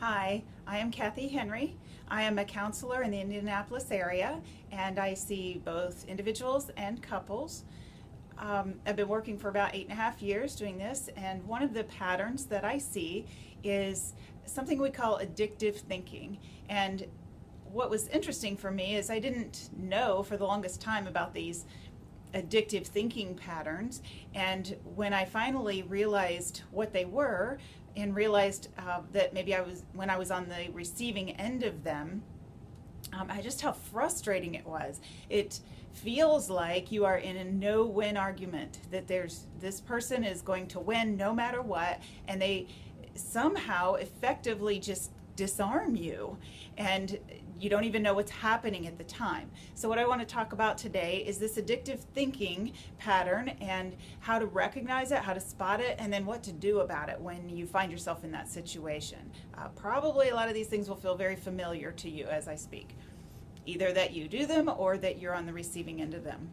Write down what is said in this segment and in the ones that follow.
Hi, I am Kathy Henry. I am a counselor in the Indianapolis area, and I see both individuals and couples. I've been working for about 8.5 years doing this, and one of the patterns that I see is something we call addictive thinking. And what was interesting for me is I didn't know for the longest time about these addictive thinking patterns, and when I finally realized what they were and realized that maybe when I was on the receiving end of them, I just how frustrating it was. It feels like you are in a no-win argument, that this person is going to win no matter what, and they somehow effectively just disarm you, and you don't even know what's happening at the time. So what I want to talk about today is this addictive thinking pattern and how to recognize it, how to spot it, and then what to do about it when you find yourself in that situation. Probably a lot of these things will feel very familiar to you as I speak, either that you do them or that you're on the receiving end of them.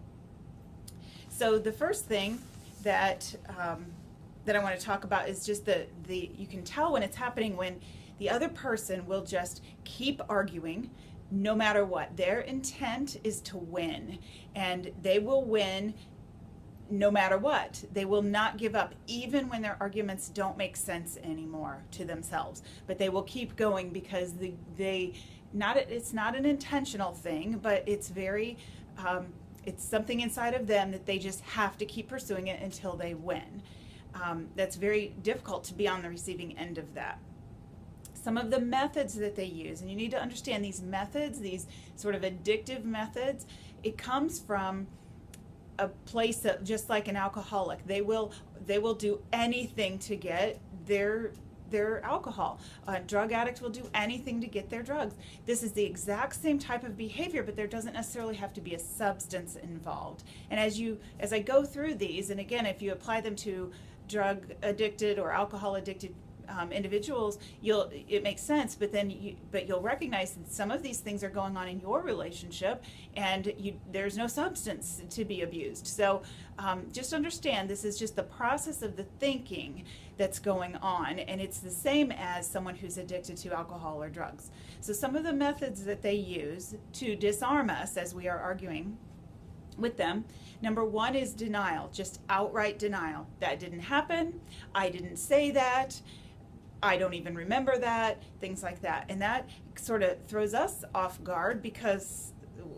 So the first thing that I want to talk about is just you can tell when it's happening when the other person will just keep arguing no matter what. Their intent is to win, and they will win no matter what. They will not give up, even when their arguments don't make sense anymore to themselves. But they will keep going because it's not an intentional thing, but it's it's something inside of them that they just have to keep pursuing it until they win. That's very difficult to be on the receiving end of that. Some of the methods that they use, and you need to understand these methods, these sort of addictive methods, it comes from a place of, just like an alcoholic, they will do anything to get their alcohol. A drug addict will do anything to get their drugs. This is the exact same type of behavior, but there doesn't necessarily have to be a substance involved. And as I go through these, and again, if you apply them to drug addicted or alcohol addicted individuals, it makes sense, but you'll recognize that some of these things are going on in your relationship, and there's no substance to be abused. So just understand, this is just the process of the thinking that's going on, and it's the same as someone who's addicted to alcohol or drugs. So some of the methods that they use to disarm us as we are arguing with them, number one is denial, just outright denial. That didn't happen, I didn't say that, I don't even remember that, things like that. And that sort of throws us off guard because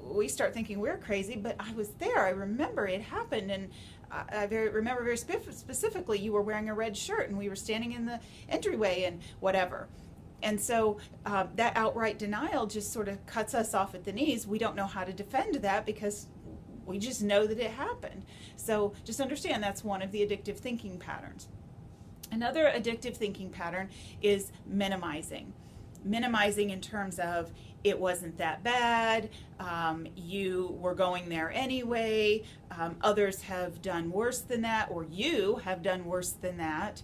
we start thinking we're crazy, but I was there, I remember it happened, and I remember very specifically you were wearing a red shirt and we were standing in the entryway and whatever. And so that outright denial just sort of cuts us off at the knees. We don't know how to defend that because we just know that it happened. So just understand that's one of the addictive thinking patterns. Another addictive thinking pattern is minimizing. Minimizing in terms of, it wasn't that bad, you were going there anyway, others have done worse than that, or you have done worse than that.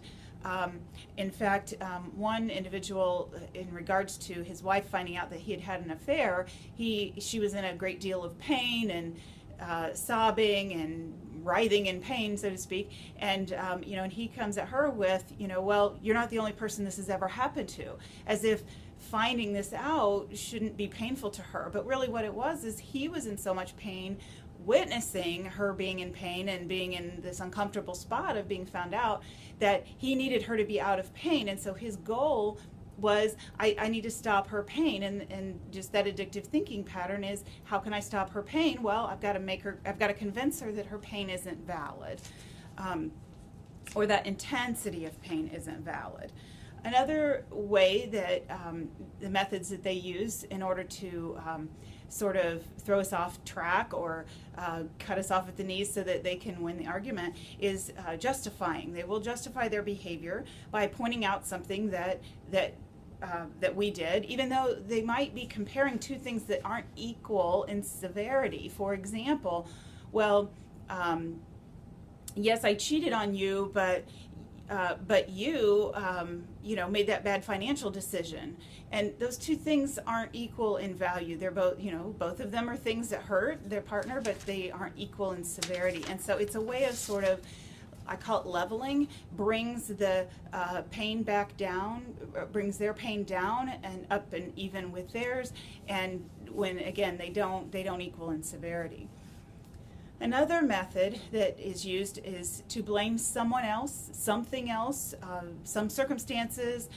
In fact, one individual, in regards to his wife finding out that he had had an affair, she was in a great deal of pain and sobbing and writhing in pain, so to speak, and and he comes at her with, well, you're not the only person this has ever happened to, as if finding this out shouldn't be painful to her. But really what it was is he was in so much pain, witnessing her being in pain and being in this uncomfortable spot of being found out, that he needed her to be out of pain. And so his goal was, I need to stop her pain, and just that addictive thinking pattern is, how can I stop her pain? Well, I've got to convince her that her pain isn't valid, or that intensity of pain isn't valid. Another way that the methods that they use in order to sort of throw us off track or cut us off at the knees so that they can win the argument is justifying. They will justify their behavior by pointing out something that we did, even though they might be comparing two things that aren't equal in severity. For example, well, yes, I cheated on you, but you, made that bad financial decision. And those two things aren't equal in value. They're both, both of them are things that hurt their partner, but they aren't equal in severity. And so it's a way of sort of I call it leveling, brings the pain back down, brings their pain down and up and even with theirs, and when again they don't equal in severity. Another method that is used is to blame someone else, something else, some circumstances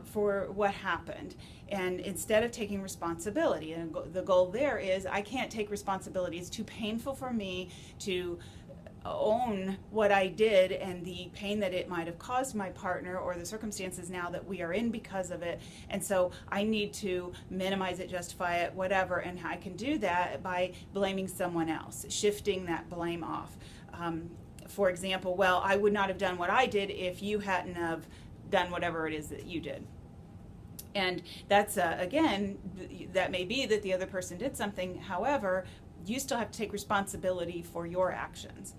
for what happened. And instead of taking responsibility, and the goal there is I can't take responsibility. It's too painful for me to own what I did and the pain that it might have caused my partner or the circumstances now that we are in because of it. And so I need to minimize it, justify it, whatever, and I can do that by blaming someone else, shifting that blame off. For example, well, I would not have done what I did if you hadn't have done whatever it is that you did. And that's, again, that may be that the other person did something. However, you still have to take responsibility for your actions.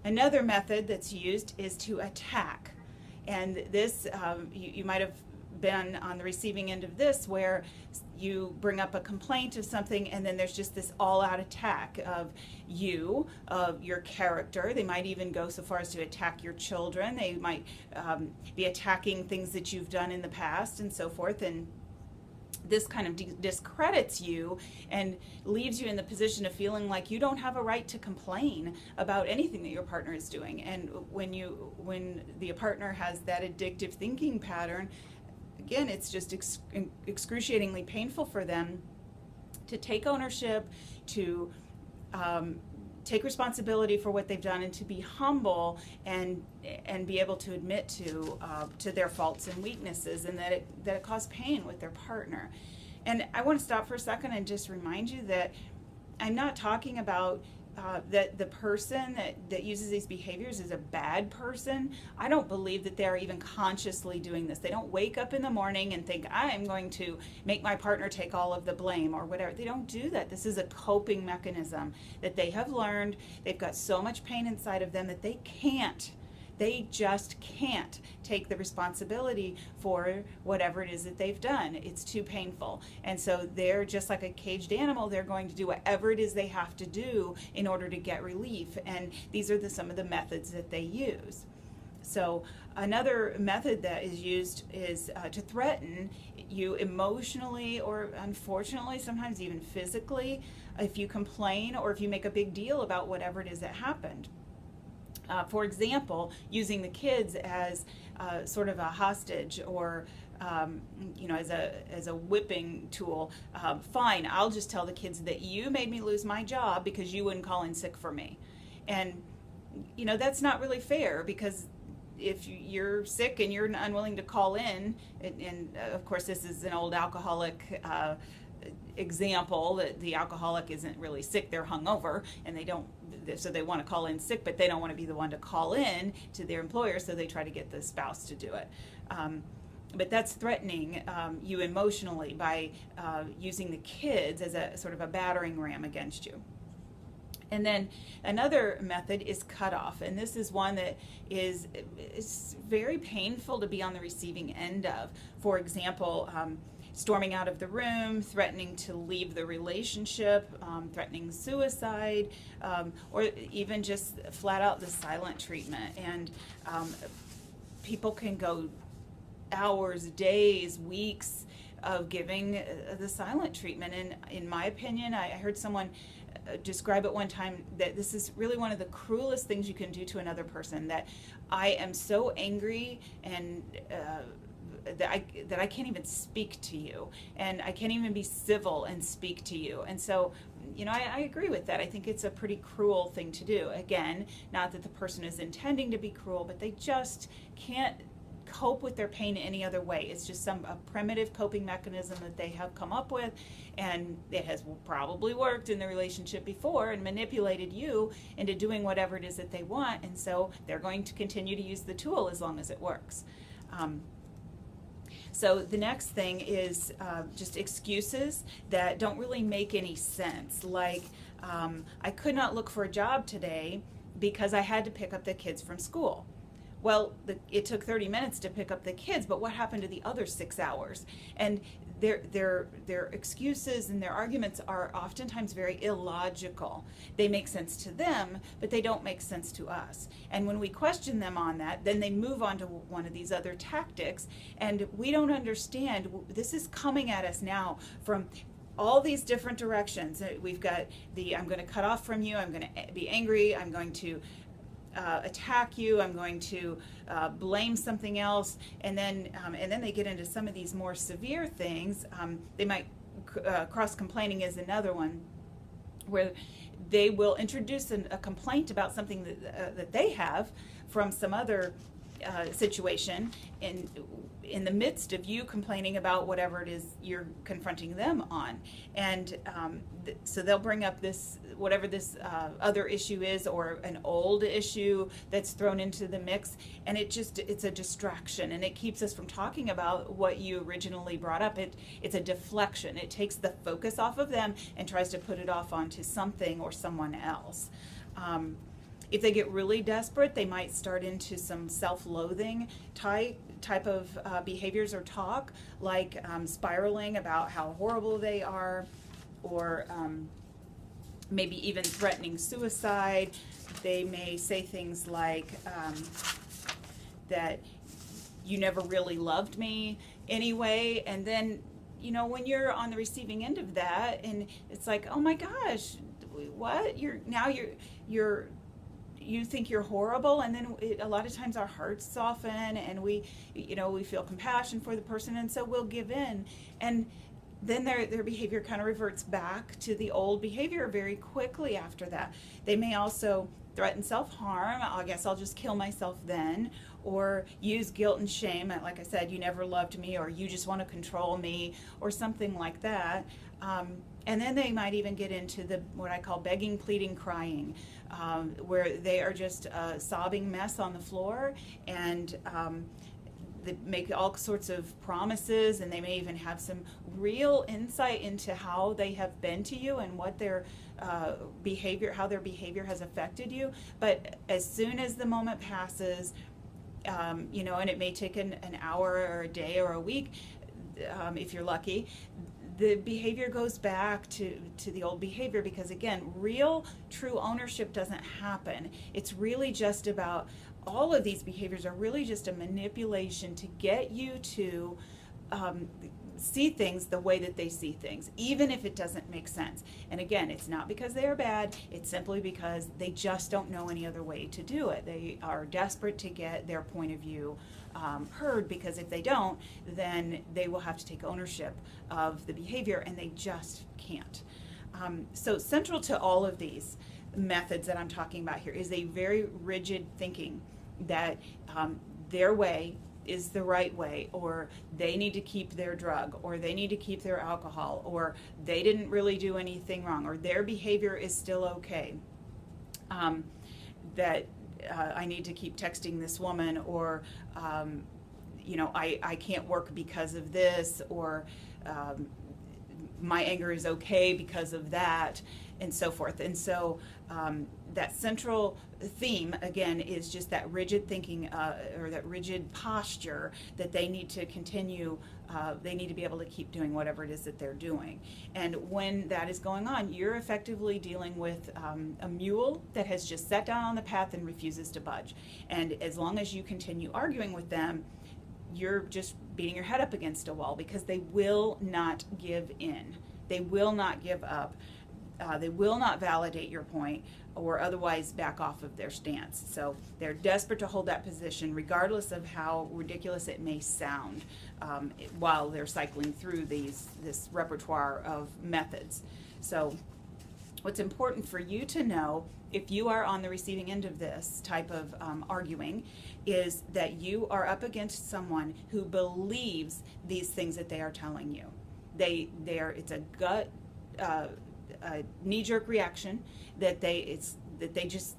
Another method that's used is to attack. And this, you might have been on the receiving end of this, where you bring up a complaint of something and then there's just this all-out attack of you, of your character. They might even go so far as to attack your children. They might be attacking things that you've done in the past and so forth. And this kind of discredits you and leaves you in the position of feeling like you don't have a right to complain about anything that your partner is doing. And when the partner has that addictive thinking pattern, again, it's just excruciatingly painful for them to take ownership, to take responsibility for what they've done, and to be humble and be able to admit to their faults and weaknesses, and that it caused pain with their partner. And I want to stop for a second and just remind you that I'm not talking about that the person that uses these behaviors is a bad person. I don't believe that they're even consciously doing this. They don't wake up in the morning and think, I'm going to make my partner take all of the blame or whatever. They don't do that. This is a coping mechanism that they have learned. They've got so much pain inside of them that they just can't take the responsibility for whatever it is that they've done. It's too painful. And so they're just like a caged animal. They're going to do whatever it is they have to do in order to get relief. And these are some of the methods that they use. So another method that is used is to threaten you emotionally, or unfortunately sometimes even physically, if you complain or if you make a big deal about whatever it is that happened. For example, using the kids as sort of a hostage, or as a whipping tool. Fine, I'll just tell the kids that you made me lose my job because you wouldn't call in sick for me. And that's not really fair, because if you're sick and you're unwilling to call in, and of course this is an old alcoholic example, that the alcoholic isn't really sick, they're hungover, and so they want to call in sick, but they don't want to be the one to call in to their employer, so they try to get the spouse to do it. But that's threatening you emotionally by using the kids as a sort of a battering ram against you. And then another method is cutoff, and this is one that is very painful to be on the receiving end of. For example, storming out of the room, threatening to leave the relationship, threatening suicide, or even just flat out the silent treatment. And people can go hours, days, weeks of giving the silent treatment. And in my opinion, I heard someone describe it one time that this is really one of the cruelest things you can do to another person, that I am so angry and that I can't even speak to you, and I can't even be civil and speak to you. And so, I agree with that. I think it's a pretty cruel thing to do. Again, not that the person is intending to be cruel, but they just can't cope with their pain any other way. It's just a primitive coping mechanism that they have come up with, and it has probably worked in the relationship before and manipulated you into doing whatever it is that they want, and so they're going to continue to use the tool as long as it works. So the next thing is just excuses that don't really make any sense. Like, I could not look for a job today because I had to pick up the kids from school. well, it took 30 minutes to pick up the kids, but what happened to the other 6 hours? And their excuses and their arguments are oftentimes very illogical. They make sense to them, but they don't make sense to us. And when we question them on that, then they move on to one of these other tactics, and we don't understand. This is coming at us now from all these different directions. We've got I'm going to cut off from you, I'm going to be angry, I'm going to attack you, I'm going to blame something else, and then they get into some of these more severe things. They might cross-complaining is another one, where they will introduce a complaint about something that they have from some other situation in the midst of you complaining about whatever it is you're confronting them on. And so they'll bring up whatever this other issue is, or an old issue that's thrown into the mix, and it's a distraction, and it keeps us from talking about what you originally brought up. It's a deflection. It takes the focus off of them and tries to put it off onto something or someone else. If they get really desperate, they might start into some self-loathing type of behaviors or talk, like spiraling about how horrible they are, or maybe even threatening suicide. They may say things like that you never really loved me anyway, and then when you're on the receiving end of that, and it's like, oh my gosh, what? You think you're horrible, and then a lot of times our hearts soften, and we feel compassion for the person, and so we'll give in, and then their behavior kind of reverts back to the old behavior very quickly after that. They may also threaten self-harm. I guess I'll just kill myself then, or use guilt and shame, like I said, you never loved me, or you just want to control me, or something like that. And then they might even get into what I call begging, pleading, crying, where they are just a sobbing mess on the floor, and they make all sorts of promises, and they may even have some real insight into how they have been to you and what their how their behavior has affected you. But as soon as the moment passes, and it may take an hour or a day or a week, if you're lucky, the behavior goes back to the old behavior, because again, real true ownership doesn't happen. It's really just about, all of these behaviors are really just a manipulation to get you to see things the way that they see things, even if it doesn't make sense. And again, it's not because they are bad, it's simply because they just don't know any other way to do it. They are desperate to get their point of view heard, because if they don't, then they will have to take ownership of the behavior, and they just can't. So central to all of these methods that I'm talking about here is a very rigid thinking that their way is the right way, or they need to keep their drug, or they need to keep their alcohol, or they didn't really do anything wrong, or their behavior is still okay. That I need to keep texting this woman, or I can't work because of this, or my anger is okay because of that, and so forth. And so that central theme, again, is just that rigid thinking, or that rigid posture that they need to continue. They need to be able to keep doing whatever it is that they're doing. And when that is going on, you're effectively dealing with a mule that has just sat down on the path and refuses to budge. And as long as you continue arguing with them, you're just beating your head up against a wall, because they will not give in. They will not give up. They will not validate your point, or otherwise back off of their stance. So they're desperate to hold that position, regardless of how ridiculous it may sound, while they're cycling through this repertoire of methods. So what's important for you to know, if you are on the receiving end of this type of arguing, is that you are up against someone who believes these things that they are telling you. It's a gut, a knee-jerk reaction that they just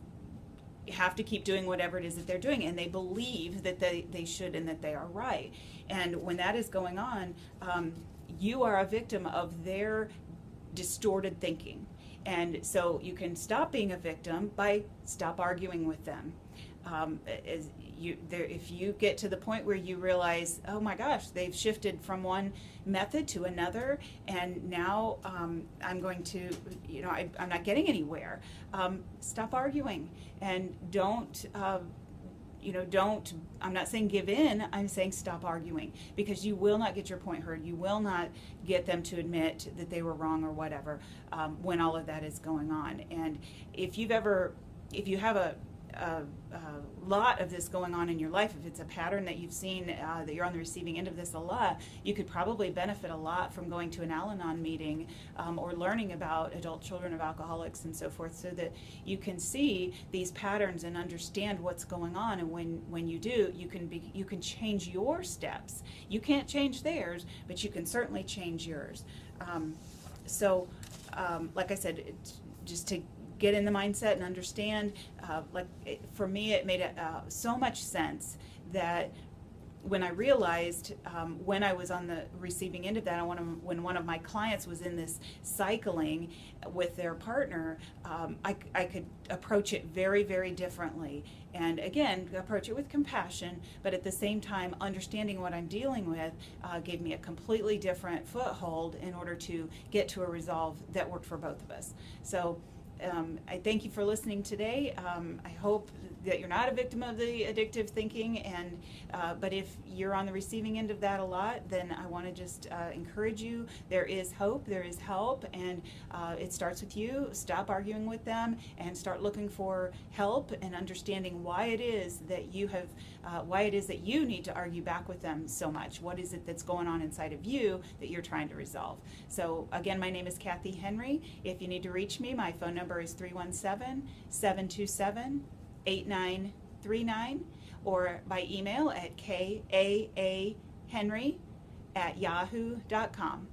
have to keep doing whatever it is that they're doing, and they believe that they should and that they are right. And when that is going on, you are a victim of their distorted thinking. And so you can stop being a victim by stop arguing with them. if you get to the point where you realize, oh my gosh, they've shifted from one method to another, and now I'm going to, I'm not getting anywhere. Stop arguing, and don't. I'm not saying give in, I'm saying stop arguing, because you will not get your point heard. You will not get them to admit that they were wrong or whatever when all of that is going on. And if you have a lot of this going on in your life, if it's a pattern that you've seen, that you're on the receiving end of this a lot, you could probably benefit a lot from going to an Al-Anon meeting or learning about adult children of alcoholics and so forth, so that you can see these patterns and understand what's going on. And when you do, you can change your steps. You can't change theirs, but you can certainly change yours. Like I said, just to get in the mindset and understand, for me it made so much sense that when I realized, when I was on the receiving end of that, when one of my clients was in this cycling with their partner, I could approach it very, very differently. And again, approach it with compassion, but at the same time, understanding what I'm dealing with gave me a completely different foothold in order to get to a resolve that worked for both of us. So I thank you for listening today. I hope that you're not a victim of the addictive thinking, and but if you're on the receiving end of that a lot, then I want to just encourage you. There is hope, there is help, and it starts with you. Stop arguing with them and start looking for help and understanding why it is that you need to argue back with them so much. What is it that's going on inside of you that you're trying to resolve? So again, my name is Kathy Henry. If you need to reach me, my phone number is 317-727-8939, or by email at kaahenry@yahoo.com.